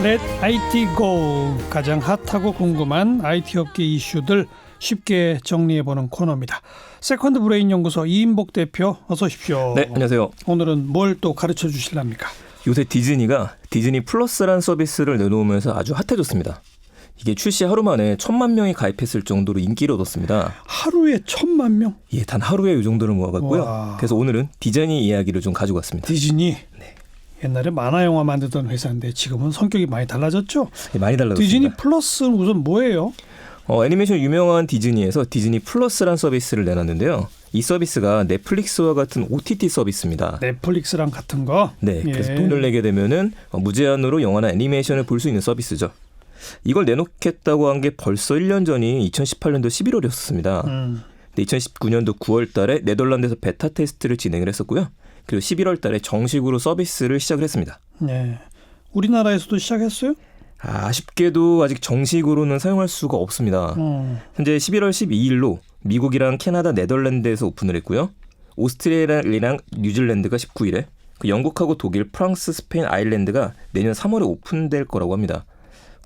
Let IT Go, 가장 핫하고 궁금한 IT 업계 이슈들 쉽게 정리해보는 코너입니다. 세컨드 브레인 연구소 이인복 대표 어서 오십시오. 네, 안녕하세요. 오늘은 뭘 또 가르쳐 주실랍니까? 요새 디즈니가 디즈니 플러스라는 서비스를 내놓으면서 아주 핫해졌습니다. 이게 출시 하루 만에 1,000만 명이 가입했을 정도로 인기를 얻었습니다. 하루에 1,000만 명? 예, 단 하루에 이 정도를 모아갔고요. 와. 그래서 오늘은 디즈니 이야기를 좀 가지고 왔습니다. 디즈니? 네. 옛날에 만화 영화 만들던 회사인데 지금은 성격이 많이 달라졌죠? 예, 많이 달라졌습니다. 디즈니 플러스는 우선 뭐예요? 애니메이션 유명한 디즈니에서 디즈니 플러스라는 서비스를 내놨는데요. 이 서비스가 넷플릭스와 같은 OTT 서비스입니다. 넷플릭스랑 같은 거? 네, 그래서 예. 돈을 내게 되면은 무제한으로 영화나 애니메이션을 볼 수 있는 서비스죠. 이걸 내놓겠다고 한 게 벌써 1년 전인 2018년도 11월이었습니다. 근데 2019년도 9월 달에 네덜란드에서 베타 테스트를 진행을 했었고요. 그리고 11월 달에 정식으로 서비스를 시작을 했습니다. 네. 우리나라에서도 시작했어요? 아쉽게도 아직 정식으로는 사용할 수가 없습니다. 현재 11월 12일로 미국이랑 캐나다, 네덜란드에서 오픈을 했고요. 오스트레일리아랑 뉴질랜드가 19일에 영국하고 독일, 프랑스, 스페인, 아일랜드가 내년 3월에 오픈될 거라고 합니다.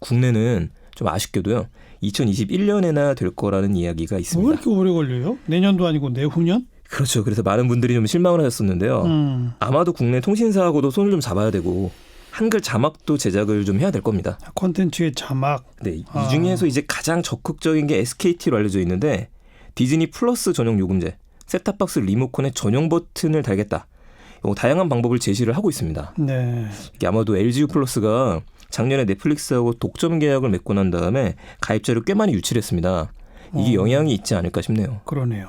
국내는 좀 아쉽게도요. 2021년에나 될 거라는 이야기가 있습니다. 왜 이렇게 오래 걸려요? 내년도 아니고 내후년? 그렇죠. 그래서 많은 분들이 좀 실망을 하셨었는데요. 아마도 국내 통신사하고도 손을 좀 잡아야 되고 한글 자막도 제작을 좀 해야 될 겁니다. 콘텐츠의 자막. 네, 이 중에서 이제 가장 적극적인 게 SKT로 알려져 있는데 디즈니 플러스 전용 요금제, 셋탑박스 리모컨에 전용 버튼을 달겠다. 다양한 방법을 제시를 하고 있습니다. 네. 이게 아마도 LGU 플러스가 작년에 넷플릭스하고 독점 계약을 맺고 난 다음에 가입자를 꽤 많이 유치를 했습니다. 이게 영향이 있지 않을까 싶네요. 그러네요.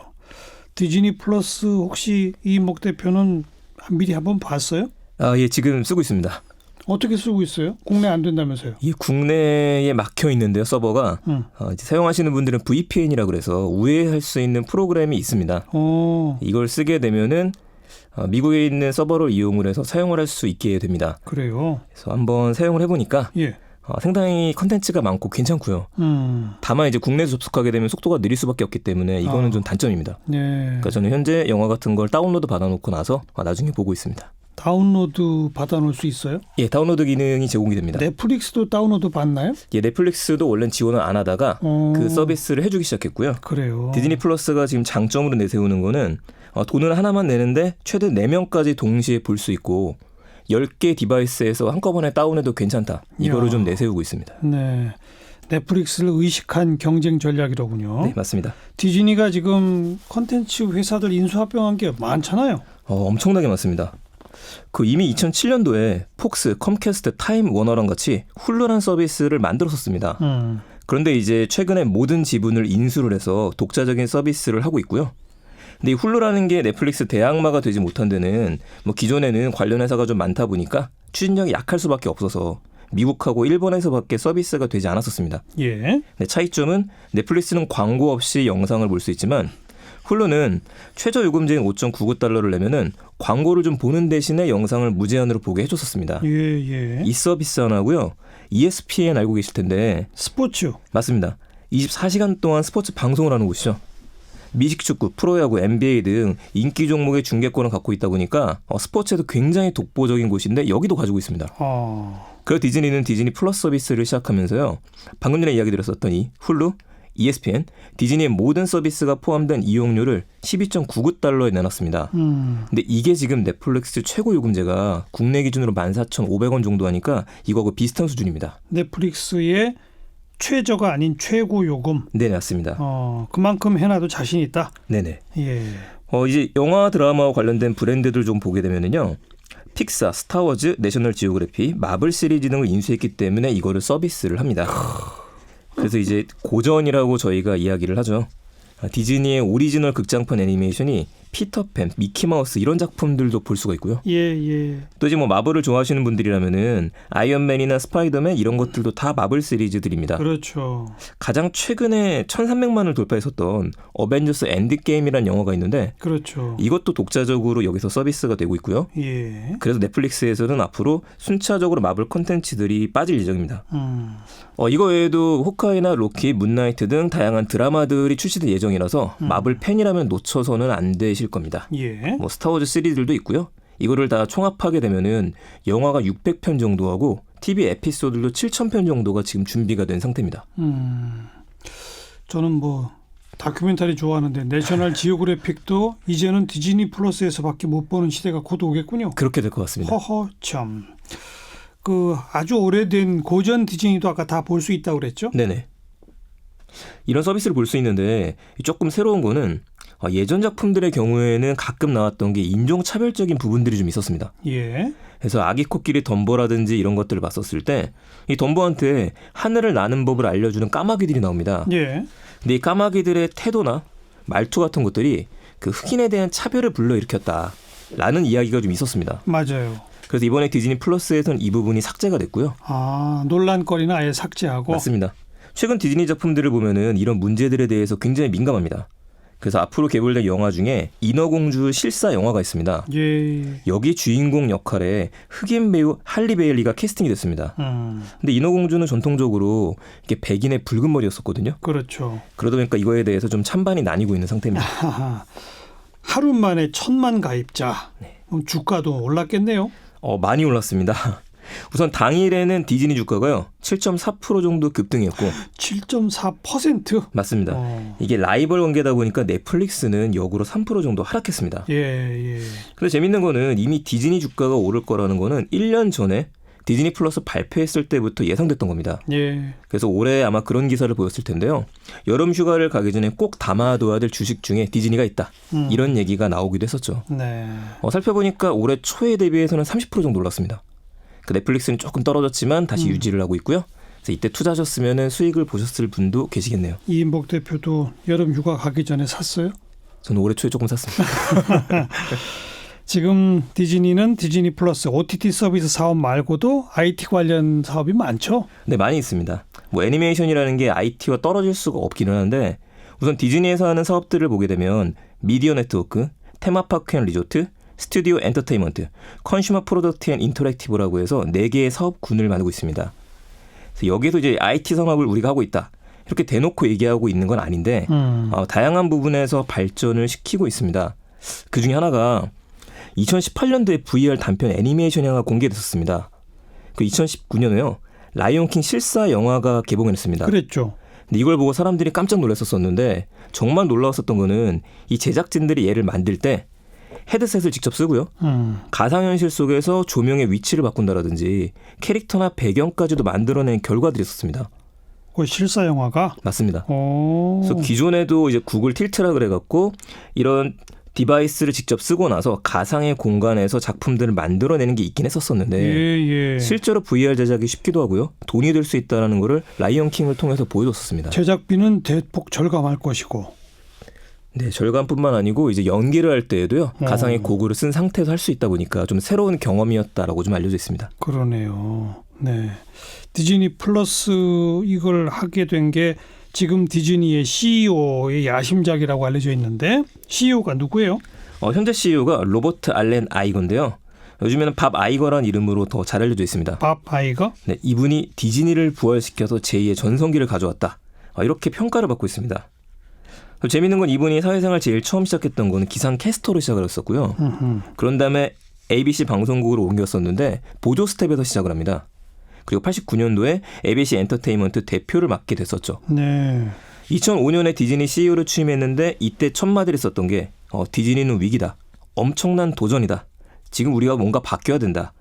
디즈니 플러스 혹시 이인복 대표는 미리 한번 봤어요? 예, 지금 쓰고 있습니다. 어떻게 쓰고 있어요? 국내 안 된다면서요? 이게 국내에 막혀 있는데요, 서버가. 이제 사용하시는 분들은 VPN이라고 그래서 우회할 수 있는 프로그램이 있습니다. 이걸 쓰게 되면은 미국에 있는 서버를 이용을 해서 사용을 할 수 있게 됩니다. 그래요? 그래서 한번 사용을 해보니까 예. 상당히 컨텐츠가 많고 괜찮고요. 다만 이제 국내에 접속하게 되면 속도가 느릴 수밖에 없기 때문에 이거는 좀 단점입니다. 네. 그러니까 저는 현재 영화 같은 걸 다운로드 받아놓고 나서 나중에 보고 있습니다. 다운로드 받아놓을 수 있어요? 예, 다운로드 기능이 제공이 됩니다. 넷플릭스도 다운로드 받나요? 예, 넷플릭스도 원래는 지원을 안 하다가 그 서비스를 해주기 시작했고요. 그래요. 디즈니 플러스가 지금 장점으로 내세우는 거는 돈을 하나만 내는데 최대 4명까지 동시에 볼 수 있고 10개 디바이스에서 한꺼번에 다운해도 괜찮다. 이거를 좀 내세우고 있습니다. 네. 넷플릭스를 의식한 경쟁 전략이로군요. 네, 맞습니다. 디즈니가 지금 콘텐츠 회사들 인수합병한 게 많잖아요. 엄청나게 많습니다. 이미 2007년도에 폭스, 컴캐스트, 타임 워너랑 같이 훌루란 서비스를 만들었었습니다. 그런데 이제 최근에 모든 지분을 인수를 해서 독자적인 서비스를 하고 있고요. 근데 이 훌루라는 게 넷플릭스 대항마가 되지 못한 데는 기존에는 관련 회사가 좀 많다 보니까 추진력이 약할 수밖에 없어서 미국하고 일본에서밖에 서비스가 되지 않았었습니다. 예. 근데 차이점은 넷플릭스는 광고 없이 영상을 볼 수 있지만 훌루는 최저 요금제인 5.99달러를 내면은 광고를 좀 보는 대신에 영상을 무제한으로 보게 해줬었습니다. 예. 이 서비스 하나고요. ESPN 알고 계실 텐데. 스포츠. 맞습니다. 24시간 동안 스포츠 방송을 하는 곳이죠. 미식축구, 프로야구, NBA 등 인기 종목의 중계권을 갖고 있다 보니까 스포츠에도 굉장히 독보적인 곳인데 여기도 가지고 있습니다. 그래서 디즈니는 디즈니 플러스 서비스를 시작하면서요. 방금 전에 이야기 드렸었던 이 훌루, ESPN, 디즈니의 모든 서비스가 포함된 이용료를 12.99달러에 내놨습니다. 근데 이게 지금 넷플릭스 최고 요금제가 국내 기준으로 14,500원 정도 하니까 이거하고 비슷한 수준입니다. 넷플릭스의 최저가 아닌 최고 요금. 네, 맞습니다. 그만큼 해놔도 자신 있다. 네네. 예. 이제 영화 드라마와 관련된 브랜드들 좀 보게 되면은요. 픽사, 스타워즈, 내셔널 지오그래피, 마블 시리즈 등을 인수했기 때문에 이거를 서비스를 합니다. 그래서 이제 고전이라고 저희가 이야기를 하죠. 디즈니의 오리지널 극장판 애니메이션이 피터팬, 미키마우스 이런 작품들도 볼 수가 있고요. 예. 또 이제 마블을 좋아하시는 분들이라면은 아이언맨이나 스파이더맨 이런 것들도 다 마블 시리즈들입니다. 그렇죠. 가장 최근에 1,300만을 돌파했었던 어벤져스 엔드게임이라는 영화가 있는데 이것도 독자적으로 여기서 서비스가 되고 있고요. 예. 그래서 넷플릭스에서는 앞으로 순차적으로 마블 콘텐츠들이 빠질 예정입니다. 이거 외에도 호카이나 로키, 문나이트 등 다양한 드라마들이 출시될 예정이라서 마블 팬이라면 놓쳐서는 안 되실 겁니다. 예. 스타워즈 시리즈들도 있고요. 이거를 다 총합하게 되면은 영화가 600편 정도 하고 TV 에피소드도 7,000편 정도가 지금 준비가 된 상태입니다. 저는 뭐 다큐멘터리 좋아하는데 내셔널 지오그래픽도 이제는 디즈니 플러스에서밖에 못 보는 시대가 곧 오겠군요. 그렇게 될 것 같습니다. 허허 참. 그 아주 오래된 고전 디즈니도 아까 다 볼 수 있다고 그랬죠? 네네. 이런 서비스를 볼 수 있는데 조금 새로운 거는 예전 작품들의 경우에는 가끔 나왔던 게 인종차별적인 부분들이 좀 있었습니다. 예. 그래서 아기 코끼리 덤보라든지 이런 것들을 봤었을 때 이 덤보한테 하늘을 나는 법을 알려주는 까마귀들이 나옵니다. 예. 근데 이 까마귀들의 태도나 말투 같은 것들이 그 흑인에 대한 차별을 불러일으켰다라는 이야기가 좀 있었습니다. 맞아요. 그래서 이번에 디즈니 플러스에서는 이 부분이 삭제가 됐고요. 아, 논란거리는 아예 삭제하고. 맞습니다. 최근 디즈니 작품들을 보면은 이런 문제들에 대해서 굉장히 민감합니다. 그래서 앞으로 개봉될 영화 중에 인어공주 실사 영화가 있습니다. 예. 여기 주인공 역할에 흑인 배우 할리 베일리가 캐스팅이 됐습니다. 근데 인어공주는 전통적으로 이렇게 백인의 붉은 머리였었거든요. 그렇죠. 그러다 보니까 이거에 대해서 좀 찬반이 나뉘고 있는 상태입니다. 하루 만에 1,000만 가입자. 그럼 주가도 올랐겠네요. 많이 올랐습니다. 우선 당일에는 디즈니 주가가요 7.4% 정도 급등했고 7.4%? 맞습니다. 이게 라이벌 관계다 보니까 넷플릭스는 역으로 3% 정도 하락했습니다. 예. 근데 재밌는 거는 이미 디즈니 주가가 오를 거라는 거는 1년 전에 디즈니 플러스 발표했을 때부터 예상됐던 겁니다. 예. 그래서 올해 아마 그런 기사를 보였을 텐데요. 여름 휴가를 가기 전에 꼭 담아둬야 될 주식 중에 디즈니가 있다. 이런 얘기가 나오기도 했었죠. 네. 살펴보니까 올해 초에 대비해서는 30% 정도 올랐습니다. 그 넷플릭스는 조금 떨어졌지만 다시 유지를 하고 있고요. 그래서 이때 투자하셨으면 수익을 보셨을 분도 계시겠네요. 이인복 대표도 여름 휴가 가기 전에 샀어요? 저는 올해 초에 조금 샀습니다. 지금 디즈니는 디즈니 플러스 OTT 서비스 사업 말고도 IT 관련 사업이 많죠? 네, 많이 있습니다. 뭐 애니메이션이라는 게 IT와 떨어질 수가 없기는 한데 우선 디즈니에서 하는 사업들을 보게 되면 미디어 네트워크, 테마파크 앤 리조트, 스튜디오 엔터테인먼트, 컨슈머 프로덕트 앤 인터랙티브라고 해서 4개의 사업군을 나누고 있습니다. 그래서 여기에서 이제 IT 산업을 우리가 하고 있다. 이렇게 대놓고 얘기하고 있는 건 아닌데 다양한 부분에서 발전을 시키고 있습니다. 그중에 하나가 2018년도에 VR 단편 애니메이션 영화가 공개됐었습니다. 그 2019년에요. 라이온킹 실사 영화가 개봉했습니다. 그랬죠. 근데 이걸 보고 사람들이 깜짝 놀랐었는데 정말 놀라웠었던 거는 이 제작진들이 얘를 만들 때 헤드셋을 직접 쓰고요. 가상현실 속에서 조명의 위치를 바꾼다라든지 캐릭터나 배경까지도 만들어낸 결과들이 있었습니다. 그 실사 영화가? 맞습니다. 오. 그래서 기존에도 이제 구글 틸트라 그래갖고 이런 디바이스를 직접 쓰고 나서 가상의 공간에서 작품들을 만들어내는 게 있긴 했었었는데 예. 실제로 VR 제작이 쉽기도 하고요. 돈이 될 수 있다는 거를 라이언킹을 통해서 보여줬었습니다. 제작비는 대폭 절감할 것이고. 네, 절감뿐만 아니고 이제 연기를 할 때에도요. 가상의 고글을 쓴 상태에서 할 수 있다 보니까 좀 새로운 경험이었다라고 좀 알려져 있습니다. 그러네요. 네. 디즈니 플러스 이걸 하게 된 게 지금 디즈니의 CEO의 야심작이라고 알려져 있는데 CEO가 누구예요? 현재 CEO가 로버트 알렌 아이거인데요. 요즘에는 밥 아이거란 이름으로 더 잘 알려져 있습니다. 밥 아이거? 네, 이분이 디즈니를 부활시켜서 제2의 전성기를 가져왔다. 이렇게 평가를 받고 있습니다. 재밌는 건 이분이 사회생활 제일 처음 시작했던 거는 기상 캐스터로 시작을 했었고요. 그런 다음에 ABC 방송국으로 옮겼었는데 보조 스텝에서 시작을 합니다. 그리고 89년도에 ABC 엔터테인먼트 대표를 맡게 됐었죠. 네. 2005년에 디즈니 CEO를 취임했는데 이때 첫 마디를 썼던 게 디즈니는 위기다. 엄청난 도전이다. 지금 우리가 뭔가 바뀌어야 된다.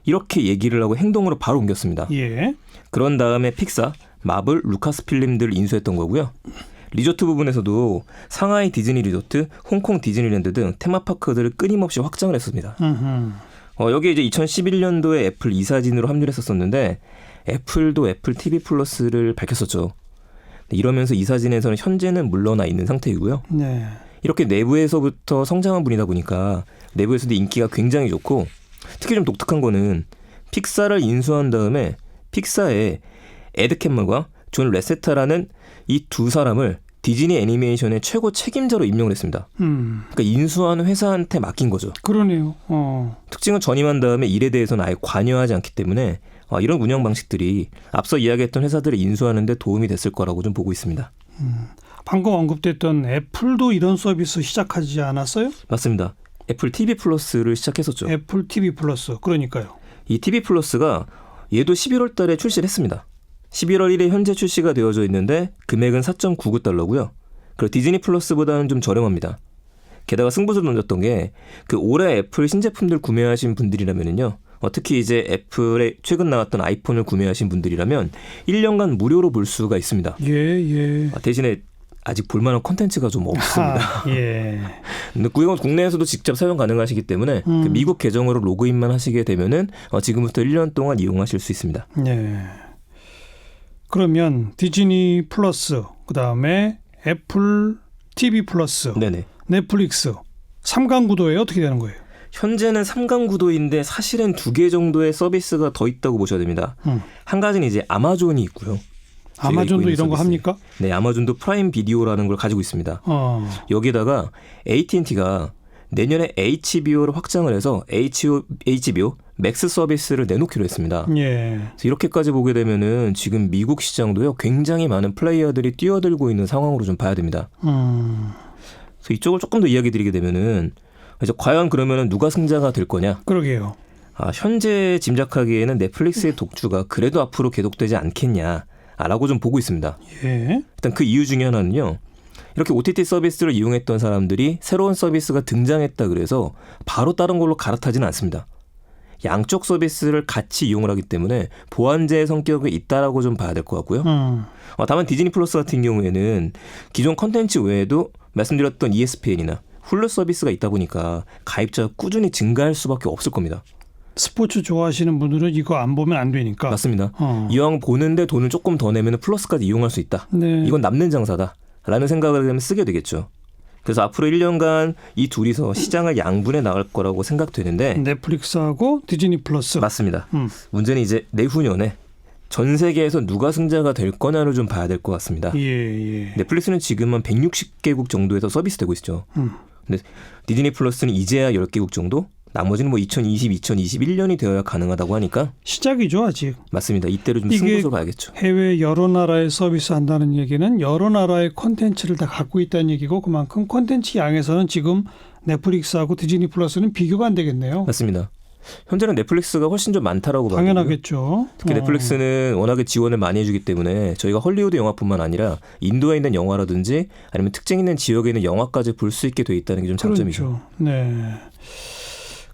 이렇게 얘기를 하고 행동으로 바로 옮겼습니다. 예. 그런 다음에 픽사, 마블, 루카스 필름들을 인수했던 거고요. 리조트 부분에서도 상하이 디즈니 리조트, 홍콩 디즈니랜드 등 테마파크들을 끊임없이 확장을 했습니다. 여기 이제 2011년도에 애플 이사진으로 합류를 했었는데 애플도 애플 TV 플러스를 밝혔었죠. 이러면서 이사진에서는 현재는 물러나 있는 상태이고요. 네. 이렇게 내부에서부터 성장한 분이다 보니까 내부에서도 인기가 굉장히 좋고 특히 좀 독특한 거는 픽사를 인수한 다음에 픽사의 에드 캠머가 존 레세타라는 이 두 사람을 디즈니 애니메이션의 최고 책임자로 임명을 했습니다. 그러니까 인수한 회사한테 맡긴 거죠. 그러네요. 특징은 전임한 다음에 일에 대해서는 아예 관여하지 않기 때문에 이런 운영 방식들이 앞서 이야기했던 회사들을 인수하는 데 도움이 됐을 거라고 좀 보고 있습니다. 방금 언급됐던 애플도 이런 서비스 시작하지 않았어요? 맞습니다. 애플 TV 플러스를 시작했었죠. 애플 TV 플러스. 그러니까요. 이 TV 플러스가 얘도 11월 달에 출시를 했습니다. 11월 1일 현재 출시가 되어져 있는데 금액은 4.99달러고요. 그리고 디즈니 플러스보다는 좀 저렴합니다. 게다가 승부수 던졌던 게 그 올해 애플 신제품들 구매하신 분들이라면요. 특히 이제 애플에 최근 나왔던 아이폰을 구매하신 분들이라면 1년간 무료로 볼 수가 있습니다. 예. 대신에 아직 볼만한 콘텐츠가 좀 없습니다. 예. 근데 그건 국내에서도 직접 사용 가능하시기 때문에 그 미국 계정으로 로그인만 하시게 되면은 지금부터 1년 동안 이용하실 수 있습니다. 예. 그러면 디즈니 플러스, 그다음에 애플 TV 플러스, 네네. 넷플릭스 3강 구도에 어떻게 되는 거예요? 현재는 3강 구도인데 사실은 2개 정도의 서비스가 더 있다고 보셔야 됩니다. 한 가지는 이제 아마존이 있고요. 아마존도 이런 거 서비스. 합니까? 네, 아마존도 프라임 비디오라는 걸 가지고 있습니다. 여기에다가 AT&T가 내년에 HBO를 확장을 해서 HBO 맥스 서비스를 내놓기로 했습니다. 예. 그래서 이렇게까지 보게 되면은 지금 미국 시장도요 굉장히 많은 플레이어들이 뛰어들고 있는 상황으로 좀 봐야 됩니다. 그래서 이쪽을 조금 더 이야기 드리게 되면은 이제 과연 그러면은 누가 승자가 될 거냐? 그러게요. 현재 짐작하기에는 넷플릭스의 독주가 그래도 앞으로 계속되지 않겠냐라고 좀 보고 있습니다. 예. 일단 그 이유 중에 하나는요. 이렇게 OTT 서비스를 이용했던 사람들이 새로운 서비스가 등장했다 그래서 바로 다른 걸로 갈아타지는 않습니다. 양쪽 서비스를 같이 이용을 하기 때문에 보완제의 성격이 있다라고 좀 봐야 될 것 같고요. 다만 디즈니 플러스 같은 경우에는 기존 컨텐츠 외에도 말씀드렸던 ESPN이나 훌루 서비스가 있다 보니까 가입자가 꾸준히 증가할 수밖에 없을 겁니다. 스포츠 좋아하시는 분들은 이거 안 보면 안 되니까. 맞습니다. 이왕 보는데 돈을 조금 더 내면 플러스까지 이용할 수 있다. 네. 이건 남는 장사다라는 생각을 하면 쓰게 되겠죠. 그래서 앞으로 1년간 이 둘이서 시장을 양분해 나갈 거라고 생각되는데 넷플릭스하고 디즈니 플러스. 맞습니다. 문제는 이제 내후년에 전 세계에서 누가 승자가 될 거냐를 좀 봐야 될 것 같습니다. 예. 넷플릭스는 지금은 160개국 정도에서 서비스되고 있죠. 근데 디즈니 플러스는 이제야 10개국 정도? 나머지는 2020, 2021년이 되어야 가능하다고 하니까 시작이죠, 아직. 맞습니다. 이때로 좀 이게 승부수 봐야겠죠. 해외 여러 나라에 서비스한다는 얘기는 여러 나라의 콘텐츠를 다 갖고 있다는 얘기고 그만큼 콘텐츠 양에서는 지금 넷플릭스하고 디즈니 플러스는 비교가 안 되겠네요. 맞습니다. 현재는 넷플릭스가 훨씬 좀 많다라고 봐요. 당연하겠죠. 특히 넷플릭스는 워낙에 지원을 많이 해주기 때문에 저희가 헐리우드 영화뿐만 아니라 인도에 있는 영화라든지 아니면 특징 있는 지역에 있는 영화까지 볼 수 있게 돼 있다는 게 좀 장점이죠. 그렇죠. 네.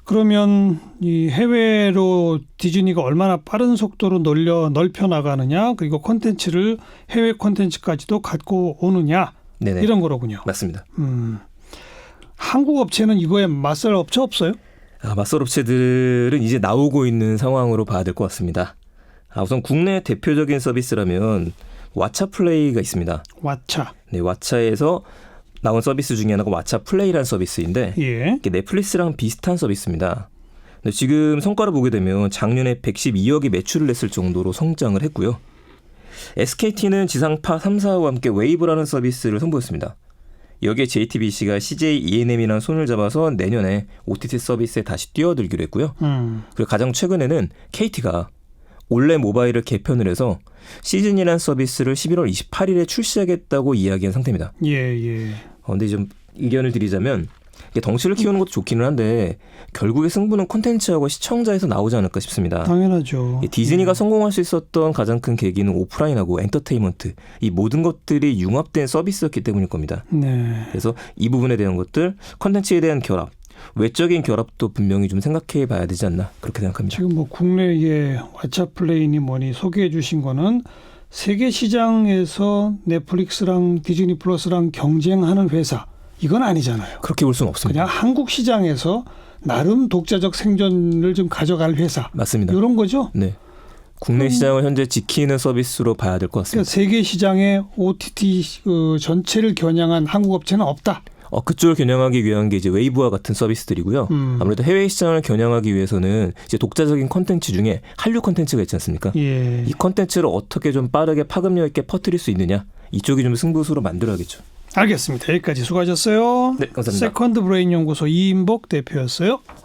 그러면 이 해외로 디즈니가 얼마나 빠른 속도로 넓혀 나가느냐, 그리고 콘텐츠를 해외 콘텐츠까지도 갖고 오느냐, 네네. 이런 거로군요. 맞습니다. 한국 업체는 이거에 맞설 업체 없어요? 맞설 업체들은 이제 나오고 있는 상황으로 봐야 될 것 같습니다. 우선 국내 대표적인 서비스라면 왓챠 플레이가 있습니다. 왓챠. 네, 왓챠에서 나온 서비스 중에 하나가 왓챠 플레이라는 서비스인데 예. 이게 넷플릭스랑 비슷한 서비스입니다. 근데 지금 성과를 보게 되면 작년에 112억이 매출을 냈을 정도로 성장을 했고요. SKT는 지상파 3사와 함께 웨이브라는 서비스를 선보였습니다. 여기에 JTBC가 CJ ENM이랑 손을 잡아서 내년에 OTT 서비스에 다시 뛰어들기로 했고요. 그리고 가장 최근에는 KT가 올레 모바일을 개편을 해서 시즌이라는 서비스를 11월 28일에 출시하겠다고 이야기한 상태입니다. 예. 근데 좀 의견을 드리자면 이게 덩치를 키우는 것도 좋기는 한데 결국에 승부는 콘텐츠하고 시청자에서 나오지 않을까 싶습니다. 당연하죠. 디즈니가 성공할 수 있었던 가장 큰 계기는 오프라인하고 엔터테인먼트 이 모든 것들이 융합된 서비스였기 때문일 겁니다. 네. 그래서 이 부분에 대한 것들 콘텐츠에 대한 결합 외적인 결합도 분명히 좀 생각해 봐야 되지 않나 그렇게 생각합니다. 지금 국내에 왓챠 플레이니 뭐니 소개해 주신 거는 세계 시장에서 넷플릭스랑 디즈니 플러스랑 경쟁하는 회사 이건 아니잖아요. 그렇게 볼 수는 없습니다. 그냥 한국 시장에서 나름 독자적 생존을 좀 가져갈 회사. 맞습니다. 이런 거죠. 네. 국내 시장을 현재 지키는 서비스로 봐야 될 것 같습니다. 그러니까 세계 시장의 OTT 전체를 겨냥한 한국 업체는 없다. 그쪽을 겨냥하기 위한 게 이제 웨이브와 같은 서비스들이고요. 아무래도 해외 시장을 겨냥하기 위해서는 이제 독자적인 콘텐츠 중에 한류 콘텐츠가 있지 않습니까? 예. 이 콘텐츠를 어떻게 좀 빠르게 파급력 있게 퍼뜨릴 수 있느냐 이쪽이 좀 승부수로 만들어야겠죠. 알겠습니다. 여기까지 수고하셨어요. 네, 감사합니다. 세컨드 브레인 연구소 이인복 대표였어요.